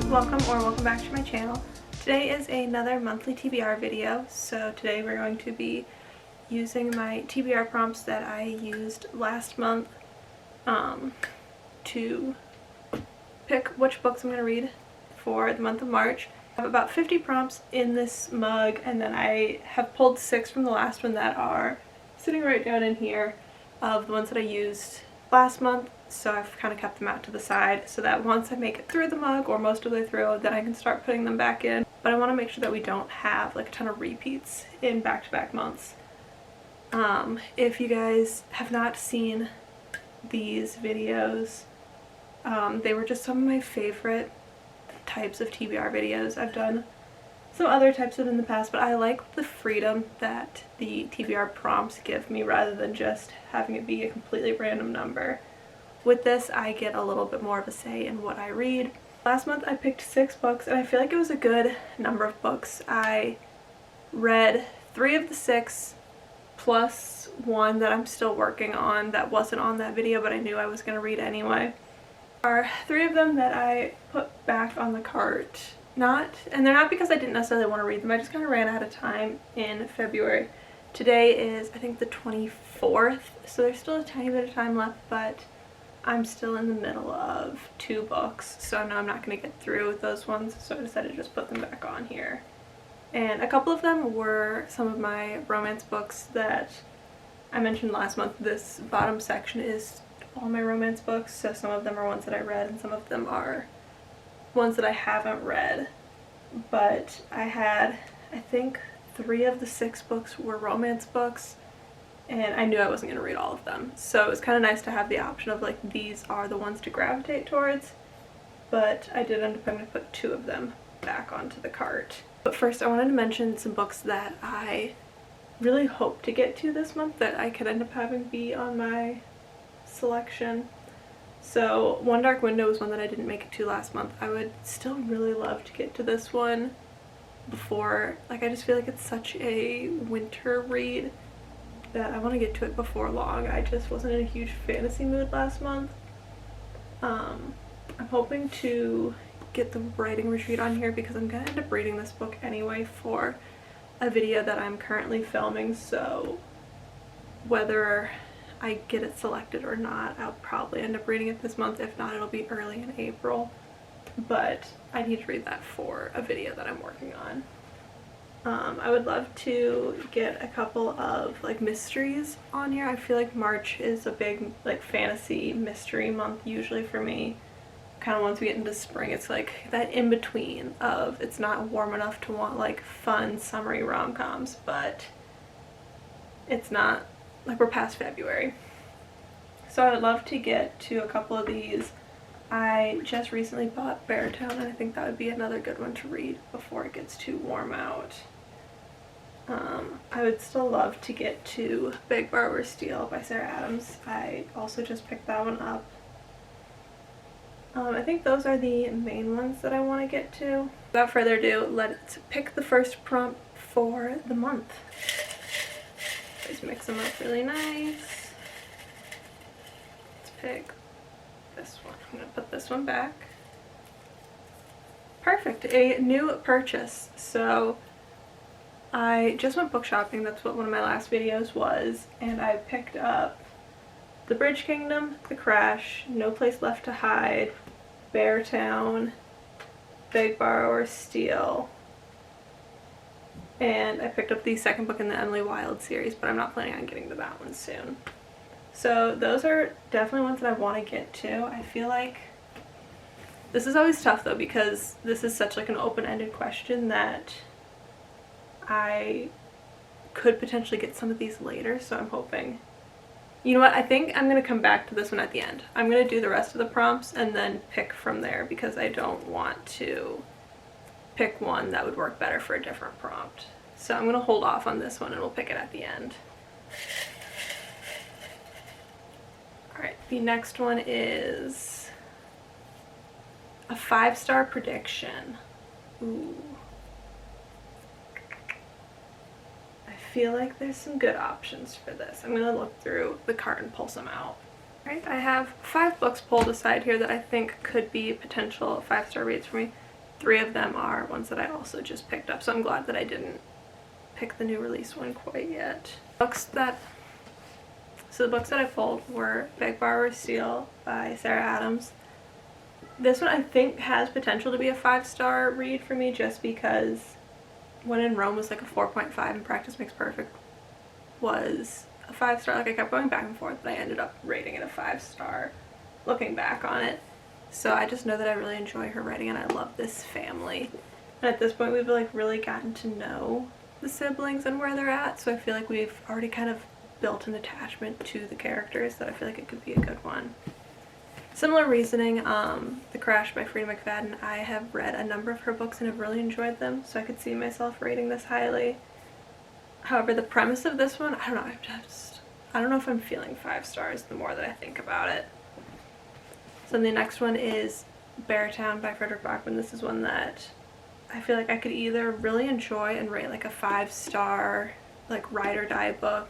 welcome back to my channel. Today is another monthly TBR video. So today we're going to be using my TBR prompts that I used last month to pick which books I'm going to read for the month of March. I have about 50 prompts in this mug, and then I have pulled 6 from the last one that are sitting right down in here of the ones that I used last month. So I've kind of kept them out to the side so that once I make it through the mug, or most of the way through, then I can start putting them back in. But I want to make sure that we don't have like a ton of repeats in back-to-back months. If you guys have not seen these videos, they were just some of my favorite types of TBR videos. I've done some other types of them in the past, but I like the freedom that the TBR prompts give me rather than just having it be a completely random number. With this, I get a little bit more of a say in what I read. Last month I picked 6 books, and I feel like it was a good number of books. I read 3 of the 6 plus one that I'm still working on that wasn't on that video, but I knew I was going to read anyway. There are 3 of them that I put back on the cart. And they're not because I didn't necessarily want to read them, I just kind of ran out of time in February. Today is, I think, the 24th, so there's still a tiny bit of time left, but I'm still in the middle of 2 books, so I know I'm not going to get through with those ones, so I decided to just put them back on here. And a couple of them were some of my romance books that I mentioned last month. This bottom section is all my romance books, so some of them are ones that I read and some of them are ones that I haven't read. But I had, I think, 3 of the 6 books were romance books, and I knew I wasn't going to read all of them. So it was kind of nice to have the option of like, these are the ones to gravitate towards, but I did end up having to put 2 of them back onto the cart. But first I wanted to mention some books that I really hope to get to this month that I could end up having be on my selection. So One Dark Window was one that I didn't make it to last month. I would still really love to get to this one before, like, I just feel like it's such a winter read that I want to get to it before long. I just wasn't in a huge fantasy mood last month. I'm hoping to get the writing retreat on here because I'm going to end up reading this book anyway for a video that I'm currently filming, so whether I get it selected or not, I'll probably end up reading it this month. If not, it'll be early in April, but I need to read that for a video that I'm working on. I would love to get a couple of like mysteries on here. I feel like March is a big like fantasy mystery month usually for me. Kind of once we get into spring, it's like that in between of it's not warm enough to want like fun summery rom-coms, but it's not like we're past February. So I would love to get to a couple of these. I just recently bought Beartown, and I think that would be another good one to read before it gets too warm out. I would still love to get to Big Barber Steele by Sarah Adams. I also just picked that one up. I think those are the main ones that I want to get to. Without further ado, let's pick the first prompt for the month. Just mix them up really nice. Let's pick this one. I'm going to put this one back. Perfect. A new purchase. So I just went book shopping. That's what one of my last videos was. And I picked up The Bridge Kingdom, The Crash, No Place Left to Hide, Beartown, Big Borrower Steele, and I picked up the second book in the Emily Wilde series, but I'm not planning on getting to that one soon. So those are definitely ones that I want to get to. I feel like this is always tough though, because this is such like an open-ended question that I could potentially get some of these later, so I'm hoping. You know what, I think I'm going to come back to this one at the end. I'm going to do the rest of the prompts and then pick from there because I don't want to pick one that would work better for a different prompt. So I'm going to hold off on this one and we'll pick it at the end. Alright, the next one is a 5-star prediction. Ooh. I feel like there's some good options for this. I'm going to look through the cart and pull some out. Alright, I have 5 books pulled aside here that I think could be potential 5-star reads for me. 3 of them are ones that I also just picked up, so I'm glad that I didn't pick the new release one quite yet. So the books that I pulled were Big Bar Seal by Sarah Adams. This one I think has potential to be a 5-star read for me, just because When in Rome was like a 4.5 and Practice Makes Perfect was a 5-star. Like, I kept going back and forth, but I ended up rating it a 5-star looking back on it. So I just know that I really enjoy her writing and I love this family. And at this point we've like really gotten to know the siblings and where they're at, so I feel like we've already kind of built an attachment to the characters that I feel like it could be a good one. Similar reasoning, The Crash by Frida McFadden. I have read a number of her books and have really enjoyed them, so I could see myself rating this highly. However, the premise of this one, I don't know, I don't know if I'm feeling 5 stars the more that I think about it. So the next one is Beartown by Frederick Bachman. This is one that I feel like I could either really enjoy and rate like a 5-star, like ride or die book,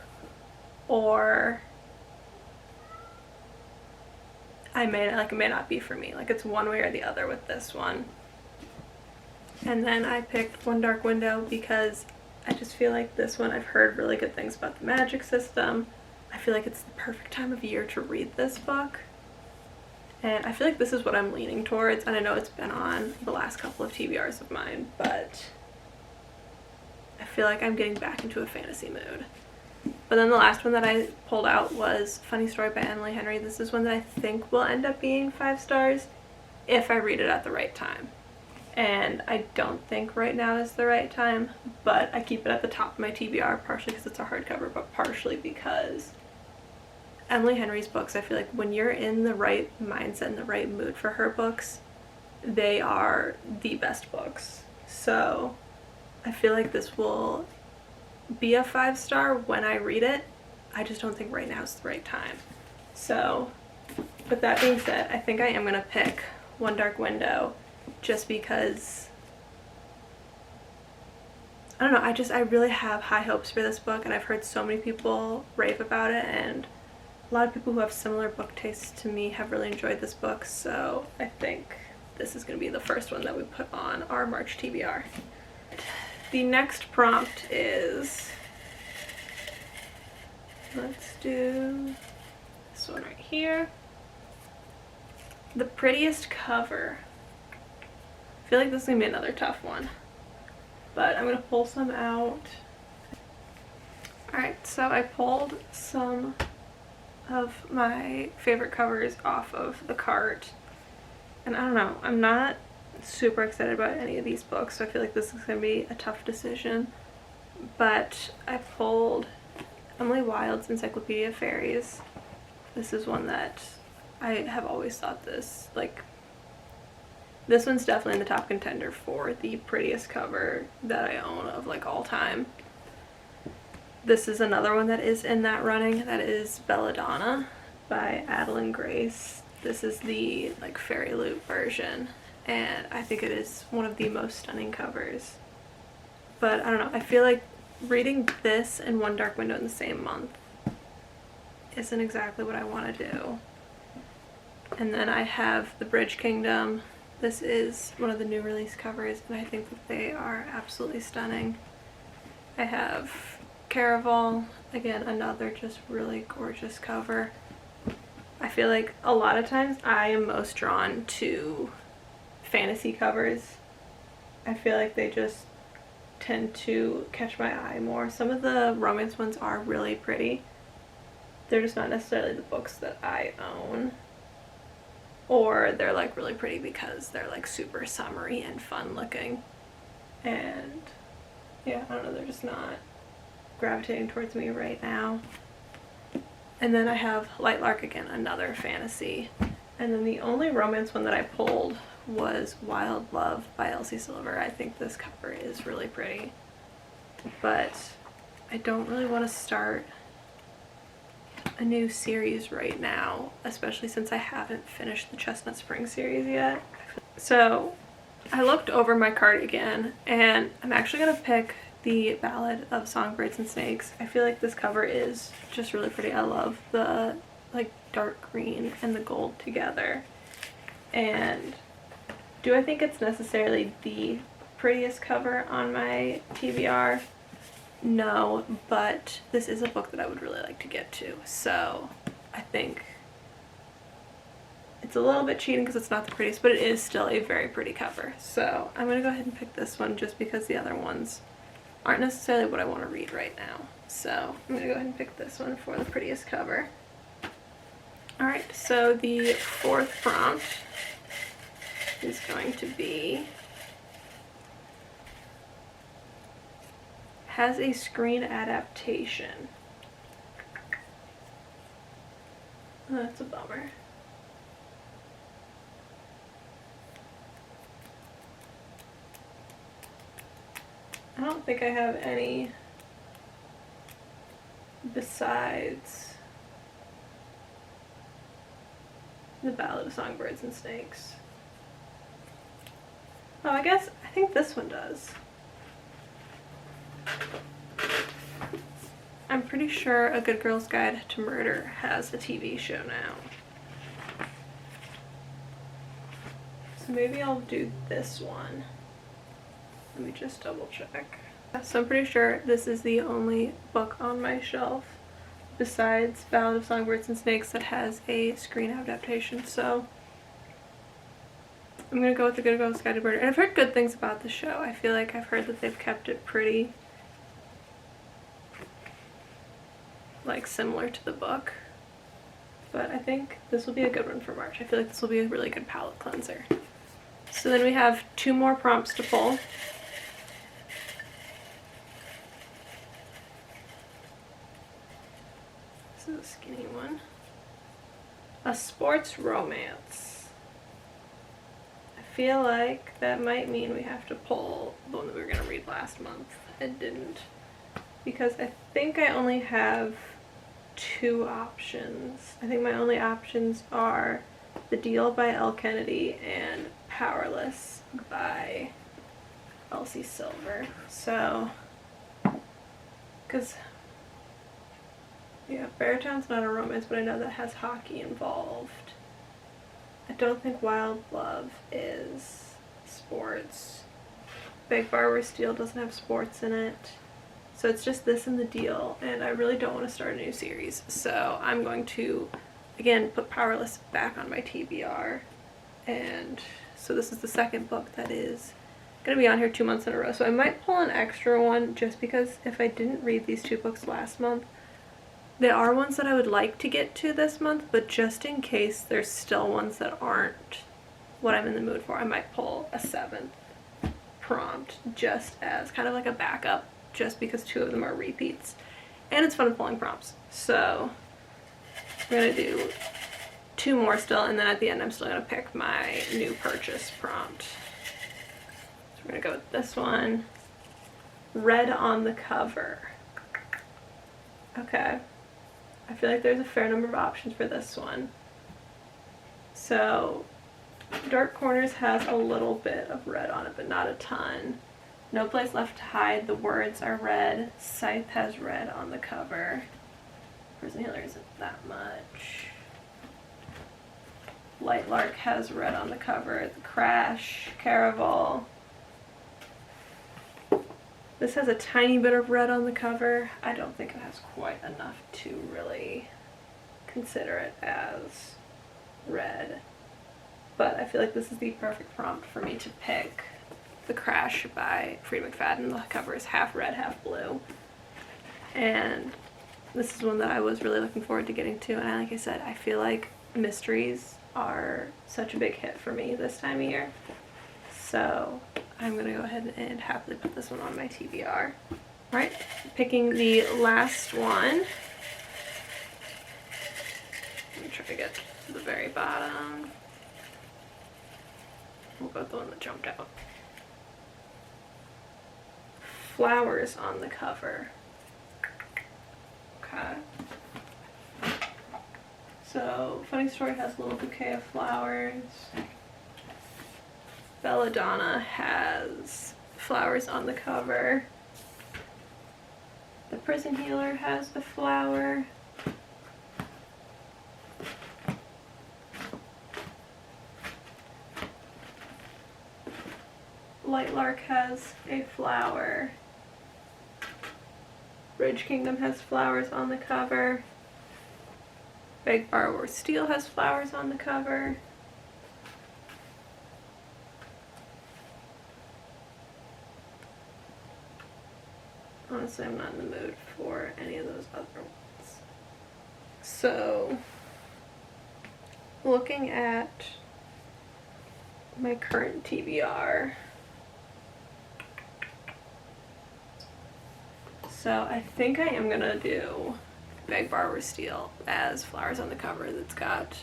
or it may not be for me. Like, it's one way or the other with this one. And then I picked One Dark Window because I just feel like this one, I've heard really good things about the magic system. I feel like it's the perfect time of year to read this book. And I feel like this is what I'm leaning towards, and I know it's been on the last couple of TBRs of mine, but I feel like I'm getting back into a fantasy mood. But then the last one that I pulled out was Funny Story by Emily Henry. This is one that I think will end up being 5 stars if I read it at the right time. And I don't think right now is the right time, but I keep it at the top of my TBR, partially because it's a hardcover, but partially because Emily Henry's books, I feel like when you're in the right mindset and the right mood for her books, they are the best books. So I feel like this will be a 5-star when I read it. I just don't think right now is the right time. So with that being said, I think I am going to pick One Dark Window just because, I don't know, I really have high hopes for this book, and I've heard so many people rave about it, and a lot of people who have similar book tastes to me have really enjoyed this book, so I think this is going to be the first one that we put on our March TBR. The next prompt is, let's do this one right here. The prettiest cover. I feel like this is going to be another tough one, but I'm going to pull some out. Alright, so I pulled some of my favorite covers off of the cart, and I don't know, I'm not super excited about any of these books, so I feel like this is going to be a tough decision, but I pulled Emily Wilde's Encyclopedia of Fairies. This is one that I have always thought this one's definitely in the top contender for the prettiest cover that I own of like all time. This is another one that is in that running. That is Belladonna by Adeline Grace. This is the like fairy loot version, and I think it is one of the most stunning covers. But I don't know, I feel like reading this and One Dark Window in the same month isn't exactly what I want to do. And then I have The Bridge Kingdom. This is one of the new release covers, and I think that they are absolutely stunning. I have Caraval, again, another just really gorgeous cover. I feel like a lot of times I am most drawn to fantasy covers. I feel like they just tend to catch my eye more. Some of the romance ones are really pretty. They're just not necessarily the books that I own. Or they're like really pretty because they're like super summery and fun looking. And yeah, I don't know, they're just not gravitating towards me right now. And then I have Light Lark, again, another fantasy. And then the only romance one that I pulled was Wild Love by Elsie Silver. I think this cover is really pretty, but I don't really want to start a new series right now, especially since I haven't finished the Chestnut Spring series yet. So I looked over my cart again, and I'm actually going to pick the Ballad of Songbirds and Snakes. I feel like this cover is just really pretty. I love the like dark green and the gold together, and Do I think it's necessarily the prettiest cover on my TBR? No, but this is a book that I would really like to get to, so I think it's a little bit cheating because it's not the prettiest, but it is still a very pretty cover. So I'm going to go ahead and pick this one just because the other ones aren't necessarily what I want to read right now. So I'm going to go ahead and pick this one for the prettiest cover. Alright, so the fourth prompt is going to be, has a screen adaptation. Oh, that's a bummer. I don't think I have any besides The Ballad of Songbirds and Snakes. Oh, I think this one does. I'm pretty sure A Good Girl's Guide to Murder has a TV show now. So maybe I'll do this one. Let me just double check. So I'm pretty sure this is the only book on my shelf besides Ballad of Songbirds and Snakes that has a screen adaptation. So I'm gonna go with The Good Girl's Guide to Murder. And I've heard good things about the show. I feel like I've heard that they've kept it pretty like similar to the book. But I think this will be a good one for March. I feel like this will be a really good palette cleanser. So then we have 2 more prompts to pull. This is a skinny one. A sports romance. I feel like that might mean we have to pull the one that we were going to read last month and didn't. Because I think I only have 2 options. I think my only options are The Deal by Elle Kennedy and Powerless by Elsie Silver. So, because, yeah, Beartown's not a romance, but I know that has hockey involved. I don't think Wild Love is sports. Big Barbara Steele doesn't have sports in it. So it's just this and The Deal, and I really don't want to start a new series. So I'm going to, again, put Powerless back on my TBR. And so this is the second book that is going to be on here 2 months in a row. So I might pull an extra one just because if I didn't read these 2 books last month, there are ones that I would like to get to this month, but just in case there's still ones that aren't what I'm in the mood for, I might pull a 7th prompt just as kind of like a backup, just because 2 of them are repeats. And it's fun pulling prompts. So I'm going to do 2 more still, and then at the end I'm still going to pick my new purchase prompt. So we're going to go with this one. Red on the cover. Okay. I feel like there's a fair number of options for this one. So Dark Corners has a little bit of red on it, but not a ton. No Place Left to Hide, the words are red. Scythe has red on the cover. Prison Healer isn't that much. Light Lark has red on the cover. The Crash, Caraval. This has a tiny bit of red on the cover. I don't think it has quite enough to really consider it as red. But I feel like this is the perfect prompt for me to pick The Crash by Freida McFadden. The cover is half red, half blue. And this is one that I was really looking forward to getting to. And like I said, I feel like mysteries are such a big hit for me this time of year. So I'm going to go ahead and happily put this one on my TBR. Alright, picking the last one. Let me try to get to the very bottom. We'll go with the one that jumped out. Flowers on the cover. Okay. So, Funny Story has a little bouquet of flowers. Belladonna has flowers on the cover. The Prison Healer has a flower. White Lark has a flower. Bridge Kingdom has flowers on the cover. Big Borrower Steel has flowers on the cover. Honestly, I'm not in the mood for any of those other ones. So, looking at my current TBR, so I think I am gonna do Big Borrower Steel as flowers on the cover. That's got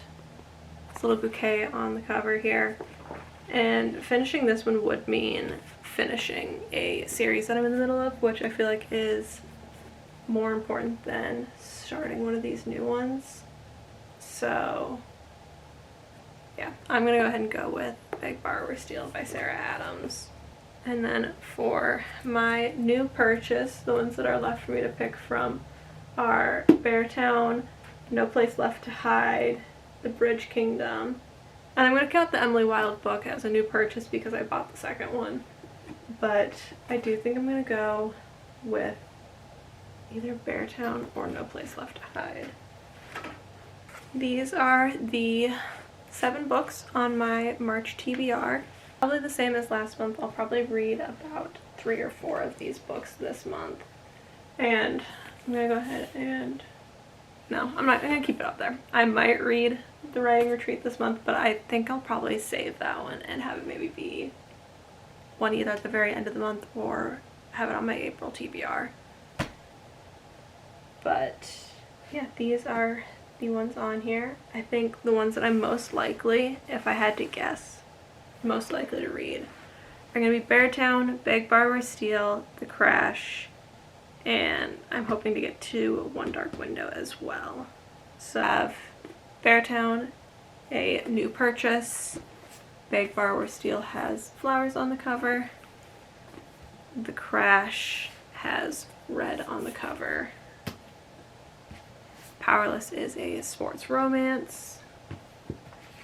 this little bouquet on the cover here. And finishing this one would mean finishing a series that I'm in the middle of, which I feel like is more important than starting one of these new ones. So yeah, I'm gonna go ahead and go with Big Borrower Steel by Sarah Adams. And then for my new purchase, the ones that are left for me to pick from are Beartown, No Place Left to Hide, The Bridge Kingdom, and I'm going to count the Emily Wilde book as a new purchase because I bought the second one. But I do think I'm going to go with either Beartown or No Place Left to Hide. These are the 7 books on my March TBR. Probably the same as last month. I'll probably read about 3 or 4 of these books this month. And I'm going to go ahead and... No, I'm not going to keep it up there. I might read The Writing Retreat this month, but I think I'll probably save that one and have it maybe be one either at the very end of the month or have it on my April TBR. But yeah, these are the ones on here. I think the ones that I'm most likely, if I had to guess, most likely to read are going to be Beartown, Big Borrower Steel, The Crash, and I'm hoping to get to One Dark Window as well. So I have Beartown, a new purchase. Big Borrower Steel has flowers on the cover. The Crash has red on the cover. Powerless is a sports romance.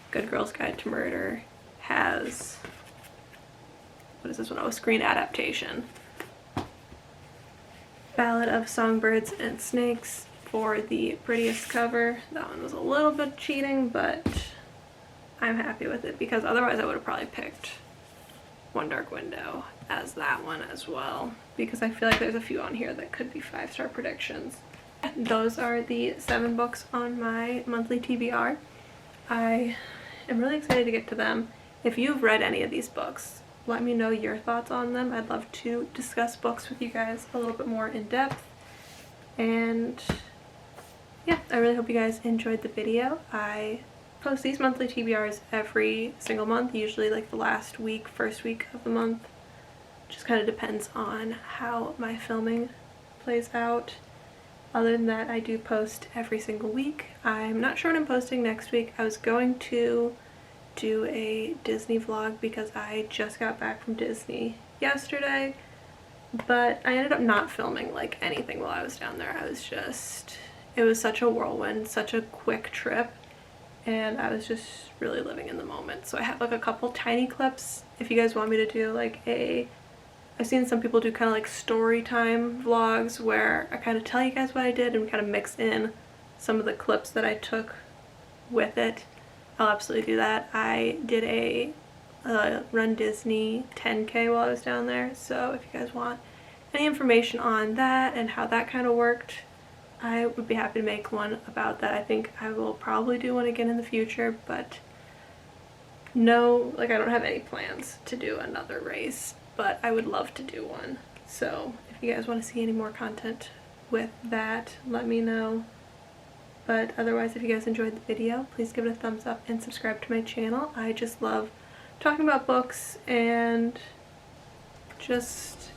Good Girl's Guide to Murder has, what is this one? Oh, a screen adaptation. Ballad of Songbirds and Snakes for the prettiest cover. That one was a little bit cheating, but I'm happy with it because otherwise I would have probably picked One Dark Window as that one as well, because I feel like there's a few on here that could be 5-star predictions. Those are the 7 books on my monthly TBR. I am really excited to get to them. If you've read any of these books, let me know your thoughts on them. I'd love to discuss books with you guys a little bit more in depth. And yeah, I really hope you guys enjoyed the video. I post these monthly TBRs every single month, usually like the last week, first week of the month. Just kind of depends on how my filming plays out. Other than that, I do post every single week. I'm not sure what I'm posting next week. I was going to do a Disney vlog because I just got back from Disney yesterday, but I ended up not filming like anything while I was down there. It was such a whirlwind, such a quick trip, and I was just really living in the moment. So I have like a couple tiny clips if you guys want me to do like I've seen some people do kind of like story time vlogs where I kind of tell you guys what I did and kind of mix in some of the clips that I took with it. I'll absolutely do that. I did a Run Disney 10K while I was down there, so if you guys want any information on that and how that kind of worked, I would be happy to make one about that. I think I will probably do one again in the future, but no, like I don't have any plans to do another race, but I would love to do one. So if you guys want to see any more content with that, let me know. But otherwise, if you guys enjoyed the video, please give it a thumbs up and subscribe to my channel. I just love talking about books and just,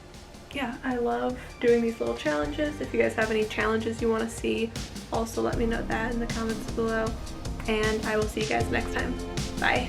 yeah, I love doing these little challenges. If you guys have any challenges you want to see, also let me know that in the comments below. And I will see you guys next time. Bye.